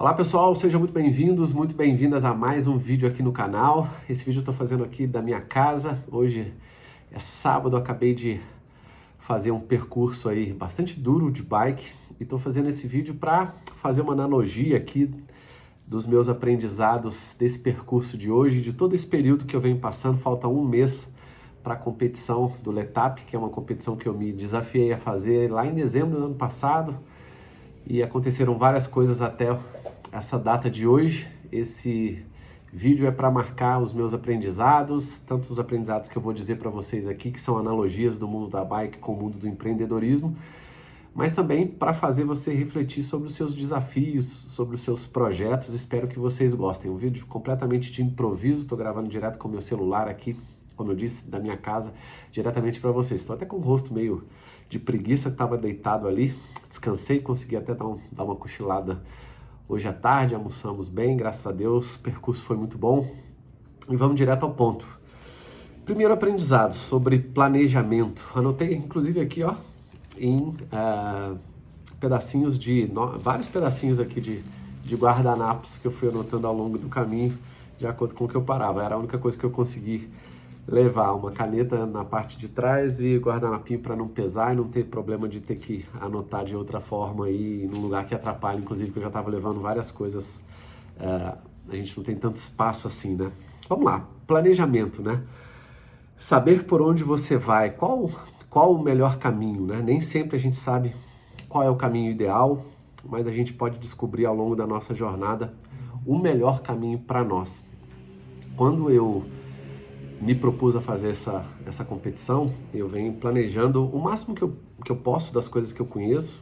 Olá pessoal, sejam muito bem-vindos, muito bem-vindas a mais um vídeo aqui no canal. Esse vídeo eu estou fazendo aqui da minha casa. Hoje é sábado, eu acabei de fazer um percurso aí bastante duro de bike e estou fazendo esse vídeo para fazer uma analogia aqui dos meus aprendizados desse percurso de hoje, de todo esse período que eu venho passando. Falta um mês para a competição do Letap, que é uma competição que eu me desafiei a fazer lá em dezembro do ano passado. E aconteceram várias coisas até essa data de hoje. Esse vídeo é para marcar os meus aprendizados, tanto os aprendizados que eu vou dizer para vocês aqui, que são analogias do mundo da bike com o mundo do empreendedorismo, mas também para fazer você refletir sobre os seus desafios, sobre os seus projetos. Espero que vocês gostem. Um vídeo completamente de improviso, estou gravando direto com o meu celular aqui, como eu disse, da minha casa, diretamente para vocês. Estou até com o rosto meio de preguiça, que estava deitado ali, descansei, consegui até dar uma cochilada hoje à tarde, almoçamos bem, graças a Deus, o percurso foi muito bom. E vamos direto ao ponto. Primeiro aprendizado sobre planejamento. Anotei inclusive aqui, ó, em pedacinhos vários pedacinhos aqui de guardanapos que eu fui anotando ao longo do caminho, de acordo com o que eu parava. Era a única coisa que eu consegui levar, uma caneta na parte de trás e guardanapinho para não pesar e não ter problema de ter que anotar de outra forma aí, num lugar que atrapalha, inclusive, que eu já estava levando várias coisas. A gente não tem tanto espaço assim, né? Vamos lá, planejamento, né? Saber por onde você vai, qual o melhor caminho, né? Nem sempre a gente sabe qual é o caminho ideal, mas a gente pode descobrir ao longo da nossa jornada o melhor caminho para nós. Quando eu me propus a fazer essa competição, eu venho planejando o máximo que eu posso das coisas que eu conheço,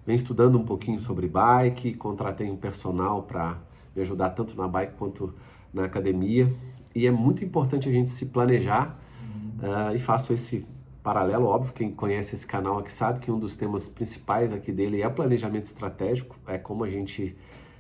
venho estudando um pouquinho sobre bike, contratei um personal para me ajudar tanto na bike quanto na academia, e é muito importante a gente se planejar, e faço esse paralelo, óbvio, quem conhece esse canal aqui sabe que um dos temas principais aqui dele é planejamento estratégico, é como a gente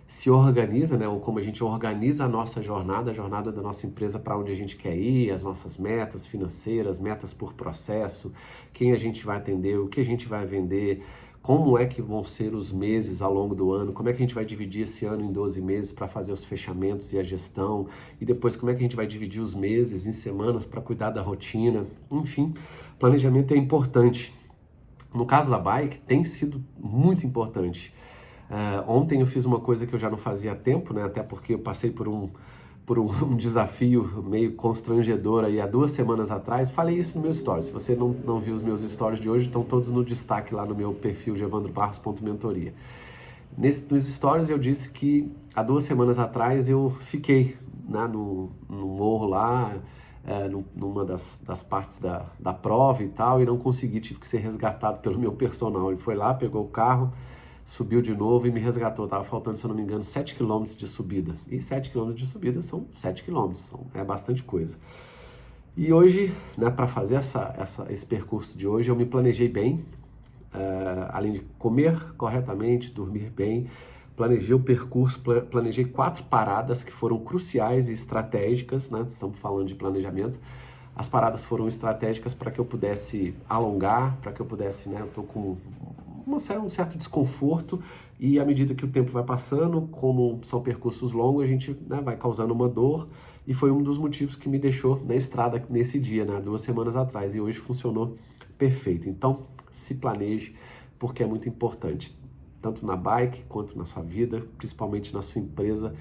se organiza, né, ou como a gente organiza a nossa jornada, a jornada da nossa empresa para onde a gente quer ir, as nossas metas financeiras, metas por processo, quem a gente vai atender, o que a gente vai vender, como é que vão ser os meses ao longo do ano, como é que a gente vai dividir esse ano em 12 meses para fazer os fechamentos e a gestão, e depois como é que a gente vai dividir os meses em semanas para cuidar da rotina. Enfim, planejamento é importante. No caso da bike, tem sido muito importante. Ontem eu fiz uma coisa que eu já não fazia há tempo, né? Até porque eu passei por um desafio meio constrangedor aí há 2 semanas atrás. Falei isso no meu stories. Se você não viu os meus stories de hoje, estão todos no destaque lá no meu perfil evandrobarros.mentoria. Nos stories eu disse que há 2 semanas atrás eu fiquei, né, no morro lá, numa das partes da prova e tal, e não consegui, tive que ser resgatado pelo meu personal. Ele foi lá, pegou o carro, subiu de novo e me resgatou. Tava faltando, se eu não me engano, 7 km de subida. E 7 km de subida são 7 km, é bastante coisa. E hoje, né, para fazer esse percurso de hoje, eu me planejei bem, além de comer corretamente, dormir bem, planejei o percurso, planejei 4 paradas que foram cruciais e estratégicas, né? Estamos falando de planejamento. As paradas foram estratégicas para que eu pudesse alongar, para que eu pudesse, né? Eu tô com um certo desconforto, e à medida que o tempo vai passando, como são percursos longos, a gente, né, vai causando uma dor, e foi um dos motivos que me deixou na estrada nesse dia, né, 2 semanas atrás, e hoje funcionou perfeito. Então, se planeje, porque é muito importante, tanto na bike quanto na sua vida, principalmente na sua empresa,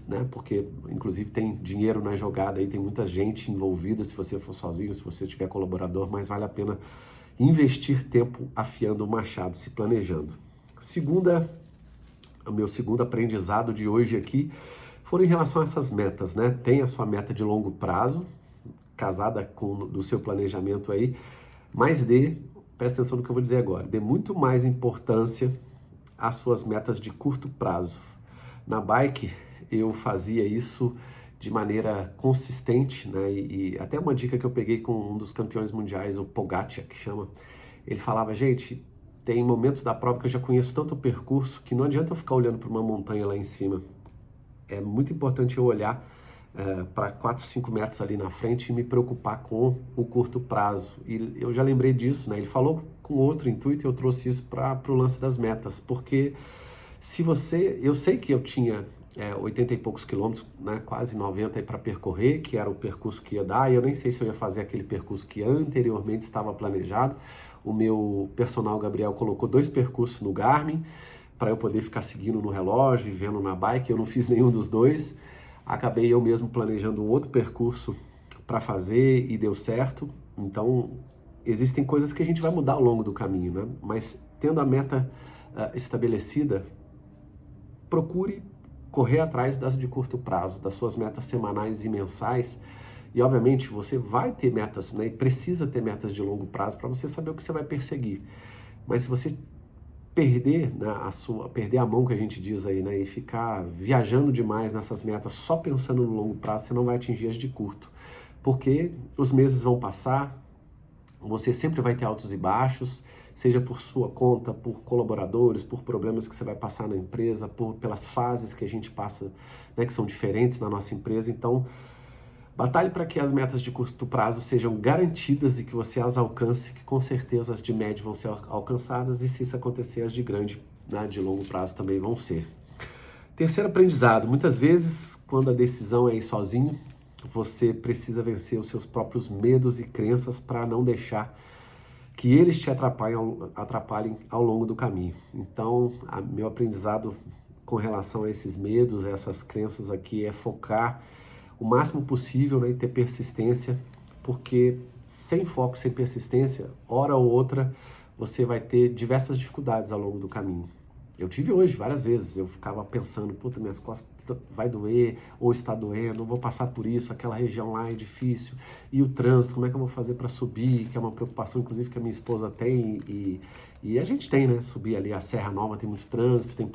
né, porque inclusive tem dinheiro na jogada aí, tem muita gente envolvida, se você for sozinho, se você tiver colaborador, mas vale a pena investir tempo afiando o machado, se planejando. O meu segundo aprendizado de hoje aqui foram em relação a essas metas, né? Tem a sua meta de longo prazo, casada com do seu planejamento aí, mas presta atenção no que eu vou dizer agora, dê muito mais importância às suas metas de curto prazo. Na bike, eu fazia isso de maneira consistente, né? E até uma dica que eu peguei com um dos campeões mundiais, o Pogacar, que chama, ele falava, gente, tem momentos da prova que eu já conheço tanto o percurso que não adianta eu ficar olhando para uma montanha lá em cima. É muito importante eu olhar para 4, 5 metros ali na frente e me preocupar com o curto prazo. E eu já lembrei disso, né? Ele falou com outro intuito e eu trouxe isso para o lance das metas, porque Eu sei que eu tinha 80 e poucos quilômetros, né, quase 90 para percorrer, que era o percurso que ia dar, e eu nem sei se eu ia fazer aquele percurso que anteriormente estava planejado. O meu personal Gabriel colocou 2 percursos no Garmin, para eu poder ficar seguindo no relógio e vendo na bike. Eu não fiz nenhum dos dois. Acabei eu mesmo planejando um outro percurso para fazer e deu certo. Então, existem coisas que a gente vai mudar ao longo do caminho, né? Mas tendo a meta estabelecida, procure correr atrás das de curto prazo, das suas metas semanais e mensais. E obviamente você vai ter metas, né? E precisa ter metas de longo prazo para você saber o que você vai perseguir. Mas se você perder, né, perder a mão, que a gente diz aí, né, e ficar viajando demais nessas metas só pensando no longo prazo, você não vai atingir as de curto. Porque os meses vão passar, você sempre vai ter altos e baixos, seja por sua conta, por colaboradores, por problemas que você vai passar na empresa, pelas fases que a gente passa, né, que são diferentes na nossa empresa. Então, batalhe para que as metas de curto prazo sejam garantidas e que você as alcance, que com certeza as de médio vão ser alcançadas, e se isso acontecer, as de grande, né, de longo prazo também vão ser. Terceiro aprendizado: muitas vezes, quando a decisão é ir sozinho, você precisa vencer os seus próprios medos e crenças para não deixar que eles te atrapalhem ao longo do caminho. Então, meu aprendizado com relação a esses medos, a essas crenças aqui, é focar o máximo possível, né, e ter persistência, porque sem foco, sem persistência, hora ou outra, você vai ter diversas dificuldades ao longo do caminho. Eu tive hoje várias vezes, eu ficava pensando, puta, minhas costas vai doer, ou está doendo, vou passar por isso, aquela região lá é difícil, e o trânsito, como é que eu vou fazer para subir, que é uma preocupação, inclusive, que a minha esposa tem, e a gente tem, né, subir ali a Serra Nova tem muito trânsito, tem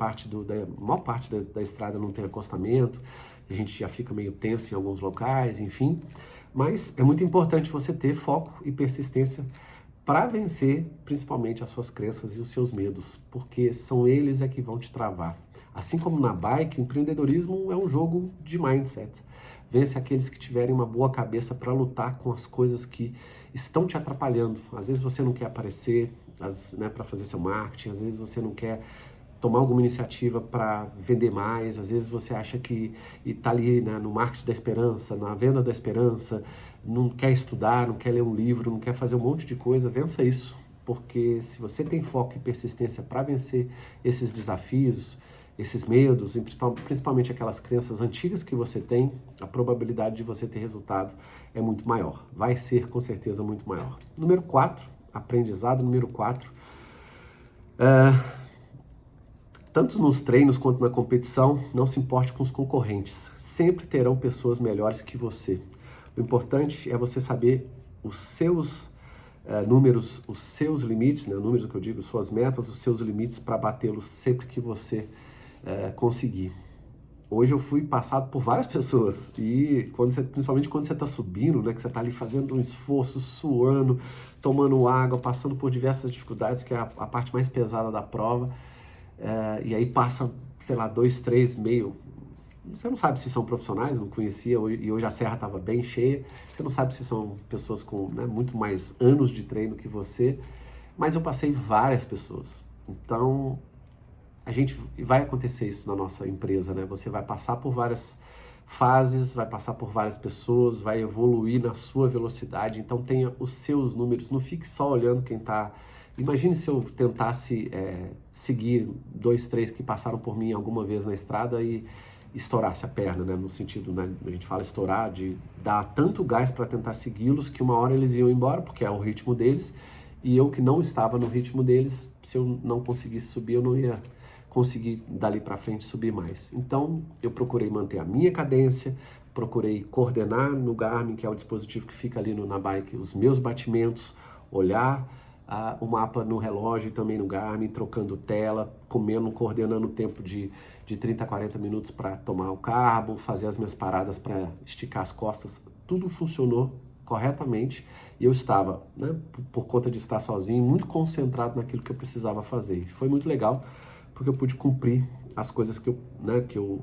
maior parte da estrada não tem acostamento, a gente já fica meio tenso em alguns locais, enfim, mas é muito importante você ter foco e persistência para vencer principalmente as suas crenças e os seus medos, porque são eles que vão te travar. Assim como na bike, o empreendedorismo é um jogo de mindset. Vence aqueles que tiverem uma boa cabeça para lutar com as coisas que estão te atrapalhando. Às vezes você não quer aparecer, né, para fazer seu marketing, às vezes você não quer tomar alguma iniciativa para vender mais, às vezes você acha que está ali, né, no marketing da esperança, na venda da esperança, não quer estudar, não quer ler um livro, não quer fazer um monte de coisa. Vença isso, porque se você tem foco e persistência para vencer esses desafios, esses medos, principalmente aquelas crenças antigas que você tem, a probabilidade de você ter resultado é muito maior, vai ser com certeza muito maior. Número 4, aprendizado número 4, tanto nos treinos quanto na competição, não se importe com os concorrentes. Sempre terão pessoas melhores que você. O importante é você saber os seus números, os seus limites, né? Números que eu digo, suas metas, os seus limites, para batê-los sempre que você conseguir. Hoje eu fui passado por várias pessoas e principalmente quando você está subindo, né, que você está ali fazendo um esforço, suando, tomando água, passando por diversas dificuldades, que é a parte mais pesada da prova. E aí passa, sei lá, 2, 3, meio. Você não sabe se são profissionais, não conhecia, e hoje a serra estava bem cheia. Você não sabe se são pessoas com, né, muito mais anos de treino que você, mas eu passei várias pessoas. Então, vai acontecer isso na nossa empresa, né? Você vai passar por várias fases, vai passar por várias pessoas, vai evoluir na sua velocidade. Então, tenha os seus números, não fique só olhando quem está. Imagine se eu tentasse seguir 2, 3 que passaram por mim alguma vez na estrada e estourasse a perna, né? No sentido, né, a gente fala estourar, de dar tanto gás para tentar segui-los que uma hora eles iam embora, porque é o ritmo deles, e eu que não estava no ritmo deles, se eu não conseguisse subir, eu não ia conseguir dali para frente subir mais. Então, eu procurei manter a minha cadência, procurei coordenar no Garmin, que é o dispositivo que fica ali na bike, os meus batimentos, olhar o mapa no relógio e também no Garmin, trocando tela, comendo, coordenando o tempo de 30 a 40 minutos para tomar o carbo, fazer as minhas paradas para esticar as costas. Tudo funcionou corretamente e eu estava, né, por conta de estar sozinho, muito concentrado naquilo que eu precisava fazer. Foi muito legal, porque eu pude cumprir as coisas que eu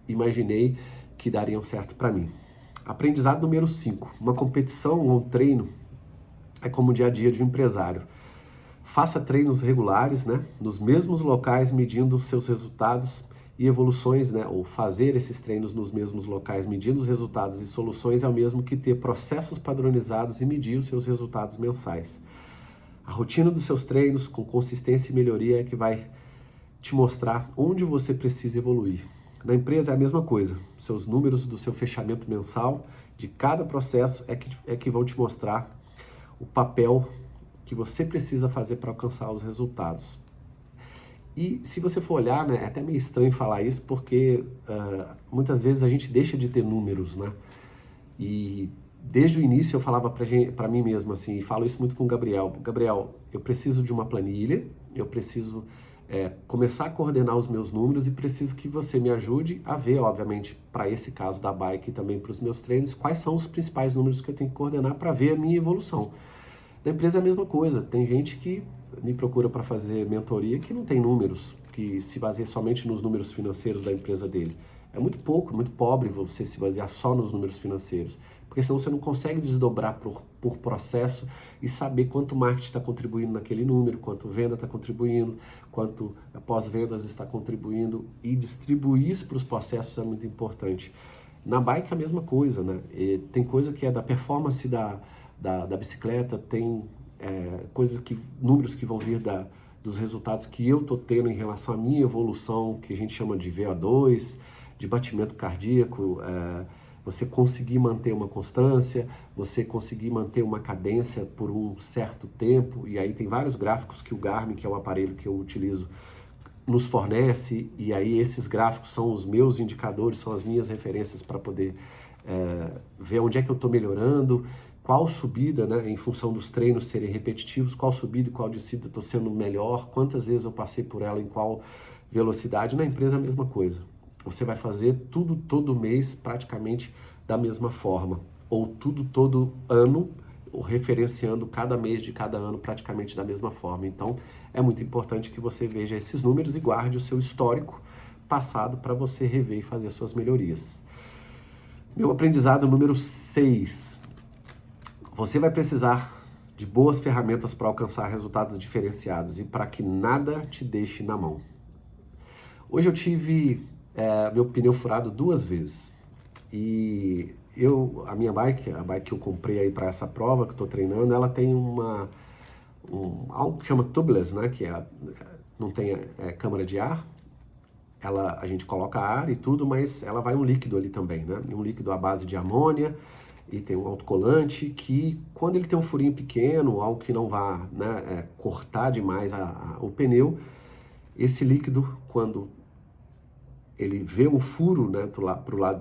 imaginei que dariam certo para mim. Aprendizado número 5. Uma competição ou um treino é como o dia a dia de um empresário. Faça treinos regulares, né, nos mesmos locais, medindo os seus resultados e evoluções, né, ou fazer esses treinos nos mesmos locais, medindo os resultados e soluções, é o mesmo que ter processos padronizados e medir os seus resultados mensais. A rotina dos seus treinos, com consistência e melhoria, é que vai te mostrar onde você precisa evoluir. Na empresa é a mesma coisa. Seus números do seu fechamento mensal de cada processo é que vão te mostrar o papel que você precisa fazer para alcançar os resultados. E se você for olhar, né, é até meio estranho falar isso, porque muitas vezes a gente deixa de ter números, né? E desde o início eu falava para mim mesmo assim, e falo isso muito com o Gabriel. Gabriel, eu preciso de uma planilha, eu preciso começar a coordenar os meus números e preciso que você me ajude a ver, obviamente, para esse caso da bike e também para os meus treinos, quais são os principais números que eu tenho que coordenar para ver a minha evolução. Na empresa é a mesma coisa, tem gente que me procura para fazer mentoria que não tem números, que se baseia somente nos números financeiros da empresa dele. É muito pouco, muito pobre você se basear só nos números financeiros, porque senão você não consegue desdobrar por processo e saber quanto marketing está contribuindo naquele número, quanto venda está contribuindo, quanto pós-vendas está contribuindo, e distribuir isso para os processos é muito importante. Na bike é a mesma coisa, né? E tem coisa que é da performance da bicicleta, tem números que vão vir dos resultados que eu estou tendo em relação à minha evolução, que a gente chama de VO2, de batimento cardíaco, você conseguir manter uma constância, você conseguir manter uma cadência por um certo tempo, e aí tem vários gráficos que o Garmin, que é o aparelho que eu utilizo, nos fornece, e aí esses gráficos são os meus indicadores, são as minhas referências para poder ver onde é que eu estou melhorando, qual subida, né, em função dos treinos serem repetitivos, qual subida e qual descida eu estou sendo melhor, quantas vezes eu passei por ela, em qual velocidade. Na empresa é a mesma coisa. Você vai fazer tudo todo mês praticamente da mesma forma, ou tudo todo ano, ou referenciando cada mês de cada ano praticamente da mesma forma. Então é muito importante que você veja esses números e guarde o seu histórico passado para você rever e fazer suas melhorias. Meu aprendizado número 6. Você vai precisar de boas ferramentas para alcançar resultados diferenciados e para que nada te deixe na mão. Hoje eu tive meu pneu furado 2 vezes. E a minha bike, a bike que eu comprei aí para essa prova que eu estou treinando, ela tem algo que chama tubeless, né? Que não tem câmara de ar. A gente coloca ar e tudo, mas ela vai um líquido ali também, né? Um líquido à base de amônia, e tem um autocolante que, quando ele tem um furinho pequeno, algo que não vá, né, cortar demais o pneu, esse líquido, quando ele vê um furo, né,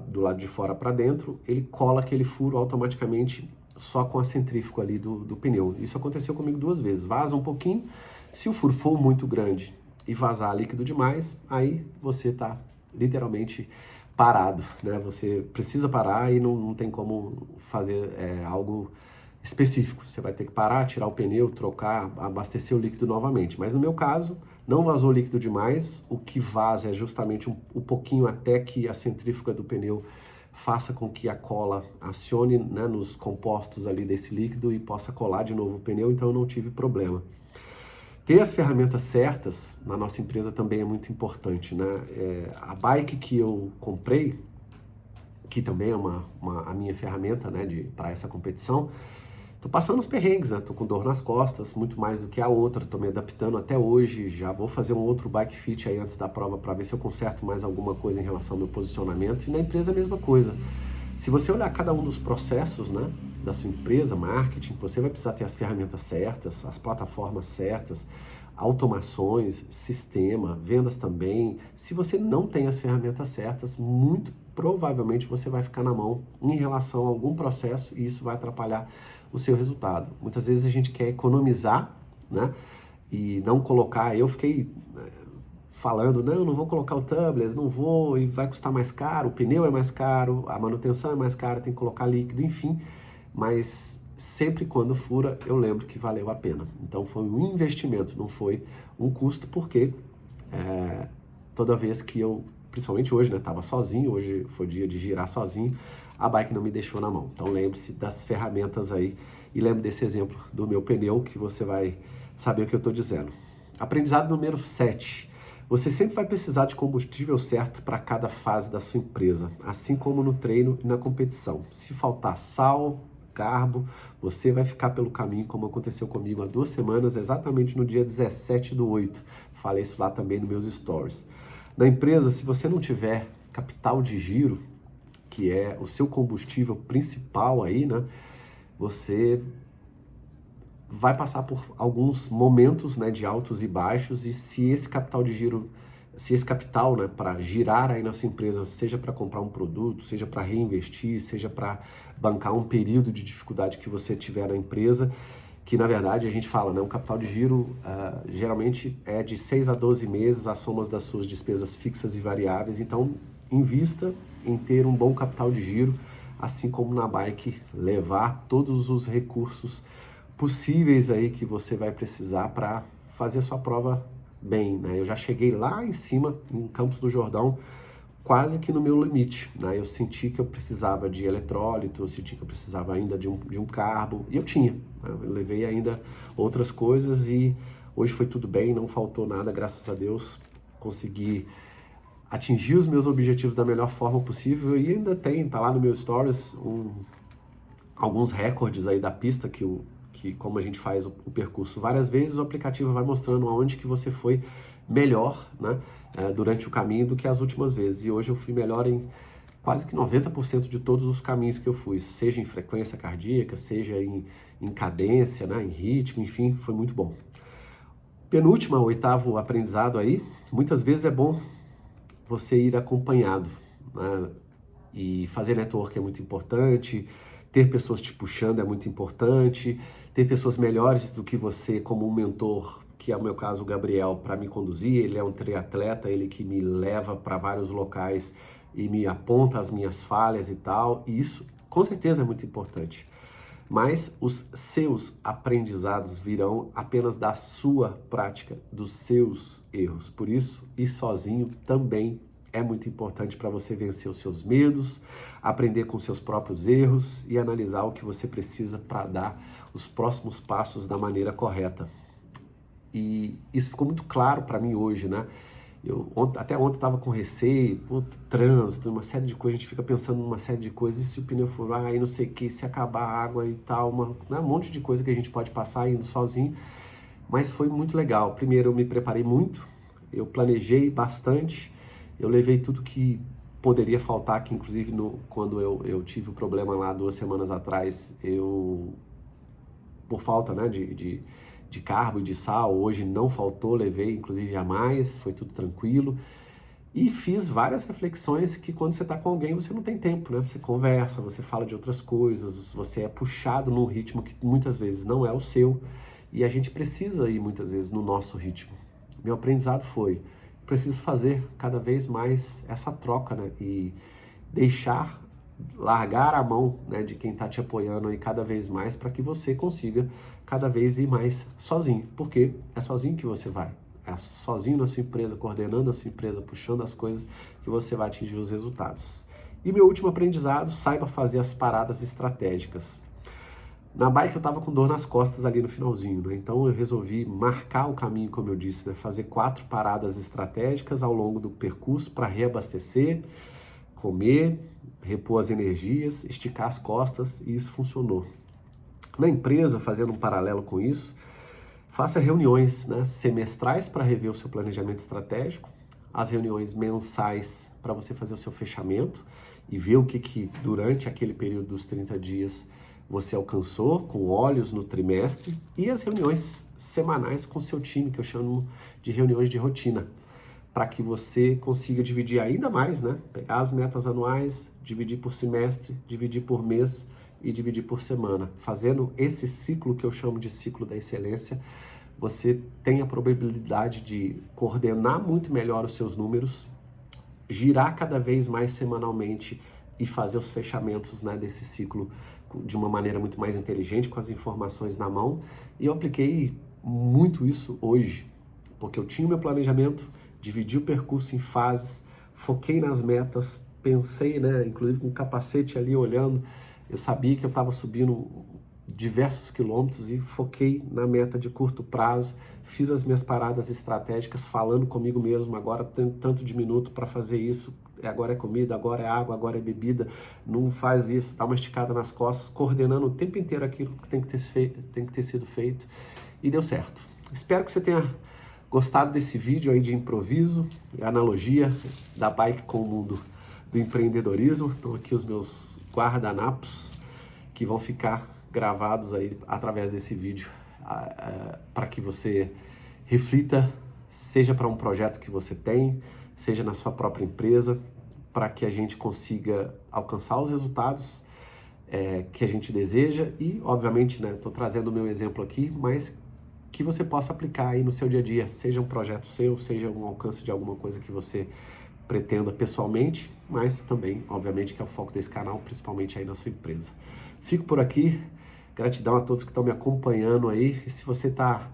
do lado de fora para dentro, ele cola aquele furo automaticamente só com a centrífuga ali do pneu. Isso aconteceu comigo 2 vezes. Vaza um pouquinho, se o furo for muito grande e vazar líquido demais, aí você está literalmente parado, né? Você precisa parar e não tem como fazer algo específico. Você vai ter que parar, tirar o pneu, trocar, abastecer o líquido novamente. Mas no meu caso, não vazou líquido demais. O que vaza é justamente um pouquinho até que a centrífuga do pneu faça com que a cola acione, né, nos compostos ali desse líquido e possa colar de novo o pneu, então eu não tive problema. Ter as ferramentas certas na nossa empresa também é muito importante, né? A bike que eu comprei, que também é a minha ferramenta, né, para essa competição, tô passando os perrengues, né? Tô com dor nas costas, muito mais do que a outra, tô me adaptando até hoje, já vou fazer um outro bike fit aí antes da prova para ver se eu conserto mais alguma coisa em relação ao meu posicionamento, e na empresa é a mesma coisa. Se você olhar cada um dos processos, né, da sua empresa, marketing, você vai precisar ter as ferramentas certas, as plataformas certas, automações, sistema, vendas também. Se você não tem as ferramentas certas, muito provavelmente você vai ficar na mão em relação a algum processo e isso vai atrapalhar o seu resultado. Muitas vezes a gente quer economizar, né, e não colocar. Eu fiquei falando, não vou colocar o tubeless, não vou, e vai custar mais caro, o pneu é mais caro, a manutenção é mais cara, tem que colocar líquido, enfim. Mas sempre quando fura, eu lembro que valeu a pena. Então foi um investimento, não foi um custo, porque toda vez que eu, principalmente hoje, né, estava sozinho, hoje foi dia de girar sozinho, a bike não me deixou na mão. Então lembre-se das ferramentas aí, e lembre desse exemplo do meu pneu, que você vai saber o que eu estou dizendo. Aprendizado número 7. Você sempre vai precisar de combustível certo para cada fase da sua empresa, assim como no treino e na competição. Se faltar sal, carbo, você vai ficar pelo caminho, como aconteceu comigo há 2 semanas, exatamente no dia 17/8. Falei isso lá também nos meus stories. Na empresa, se você não tiver capital de giro, que é o seu combustível principal aí, né? Você vai passar por alguns momentos, né, de altos e baixos, e se esse capital de giro, se esse capital, né, para girar aí na sua empresa, seja para comprar um produto, seja para reinvestir, seja para bancar um período de dificuldade que você tiver na empresa, que na verdade a gente fala, né, um capital de giro geralmente é de 6 a 12 meses, as somas das suas despesas fixas e variáveis, então invista em ter um bom capital de giro, assim como na bike, levar todos os recursos possíveis aí que você vai precisar para fazer a sua prova bem, né? Eu já cheguei lá em cima, em Campos do Jordão, quase que no meu limite, né? Eu senti que eu precisava de eletrólito, eu senti que eu precisava ainda de um carbo, e eu tinha, né? Eu levei ainda outras coisas e hoje foi tudo bem, não faltou nada, graças a Deus, consegui atingir os meus objetivos da melhor forma possível e ainda tá lá no meu stories, alguns recordes aí da pista que como a gente faz o percurso várias vezes, o aplicativo vai mostrando aonde que você foi melhor, né, durante o caminho do que as últimas vezes. E hoje eu fui melhor em quase que 90% de todos os caminhos que eu fui, seja em frequência cardíaca, seja em cadência, né, em ritmo, enfim, foi muito bom. Penúltima, 8º aprendizado aí, muitas vezes é bom você ir acompanhado, né? E fazer network é muito importante, ter pessoas te puxando é muito importante, ter pessoas melhores do que você como um mentor, que é o meu caso o Gabriel, para me conduzir. Ele é um triatleta, ele que me leva para vários locais e me aponta as minhas falhas e tal, e isso com certeza é muito importante. Mas os seus aprendizados virão apenas da sua prática, dos seus erros. Por isso, ir sozinho também é muito importante para você vencer os seus medos, aprender com seus próprios erros e analisar o que você precisa para dar os próximos passos da maneira correta. E isso ficou muito claro para mim hoje, né? Até ontem estava com receio, trânsito, uma série de coisas, a gente fica pensando numa série de coisas, e se o pneu furar, e não sei o que, se acabar a água e tal, né, um monte de coisa que a gente pode passar indo sozinho, mas foi muito legal. Primeiro, eu me preparei muito, eu planejei bastante, eu levei tudo que poderia faltar, que inclusive quando eu tive o problema lá 2 semanas atrás, por falta, né, de carbo e de sal, hoje não faltou, levei inclusive a mais, foi tudo tranquilo. E fiz várias reflexões que quando você está com alguém você não tem tempo, né? Você conversa, você fala de outras coisas, você é puxado num ritmo que muitas vezes não é o seu e a gente precisa ir muitas vezes no nosso ritmo. Meu aprendizado foi, preciso fazer cada vez mais essa troca, né? E largar a mão, né, de quem está te apoiando aí cada vez mais para que você consiga cada vez ir mais sozinho, porque é sozinho que você vai, é sozinho na sua empresa, coordenando a sua empresa, puxando as coisas que você vai atingir os resultados. E meu último aprendizado, saiba fazer as paradas estratégicas. Na bike eu estava com dor nas costas ali no finalzinho, né? Então eu resolvi marcar o caminho, como eu disse, né? Fazer 4 paradas estratégicas ao longo do percurso para reabastecer, comer, repor as energias, esticar as costas, e isso funcionou. Na empresa, fazendo um paralelo com isso, faça reuniões, né, semestrais para rever o seu planejamento estratégico, as reuniões mensais para você fazer o seu fechamento e ver o que durante aquele período dos 30 dias você alcançou, com olhos no trimestre, e as reuniões semanais com o seu time, que eu chamo de reuniões de rotina, para que você consiga dividir ainda mais, né? Pegar as metas anuais, dividir por semestre, dividir por mês e dividir por semana. Fazendo esse ciclo que eu chamo de ciclo da excelência, você tem a probabilidade de coordenar muito melhor os seus números, girar cada vez mais semanalmente e fazer os fechamentos, né, desse ciclo de uma maneira muito mais inteligente, com as informações na mão. E eu apliquei muito isso hoje, porque eu tinha o meu planejamento, dividi o percurso em fases, foquei nas metas, pensei, né, inclusive com o capacete ali olhando, eu sabia que eu estava subindo diversos quilômetros e foquei na meta de curto prazo, fiz as minhas paradas estratégicas falando comigo mesmo, agora tem tanto de minuto para fazer isso, agora é comida, agora é água, agora é bebida, não faz isso, dá uma esticada nas costas, coordenando o tempo inteiro aquilo que tem que ter sido feito, e deu certo. Espero que você tenha gostado desse vídeo aí de improviso, analogia da bike com o mundo do empreendedorismo. Então aqui os meus guardanapos que vão ficar gravados aí através desse vídeo para que você reflita, seja para um projeto que você tem, seja na sua própria empresa, para que a gente consiga alcançar os resultados que a gente deseja e, obviamente, né, estou trazendo o meu exemplo aqui, mas que você possa aplicar aí no seu dia a dia, seja um projeto seu, seja um alcance de alguma coisa que você pretenda pessoalmente, mas também, obviamente, que é o foco desse canal, principalmente aí na sua empresa. Fico por aqui, gratidão a todos que estão me acompanhando aí, e se você está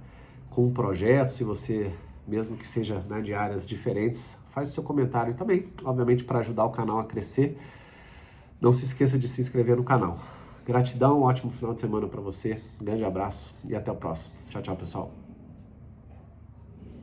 com um projeto, se você, mesmo que seja, né, de áreas diferentes, faz o seu comentário também, obviamente, para ajudar o canal a crescer. Não se esqueça de se inscrever no canal. Gratidão, um ótimo final de semana para você, um grande abraço e até o próximo. Tchau, tchau, pessoal.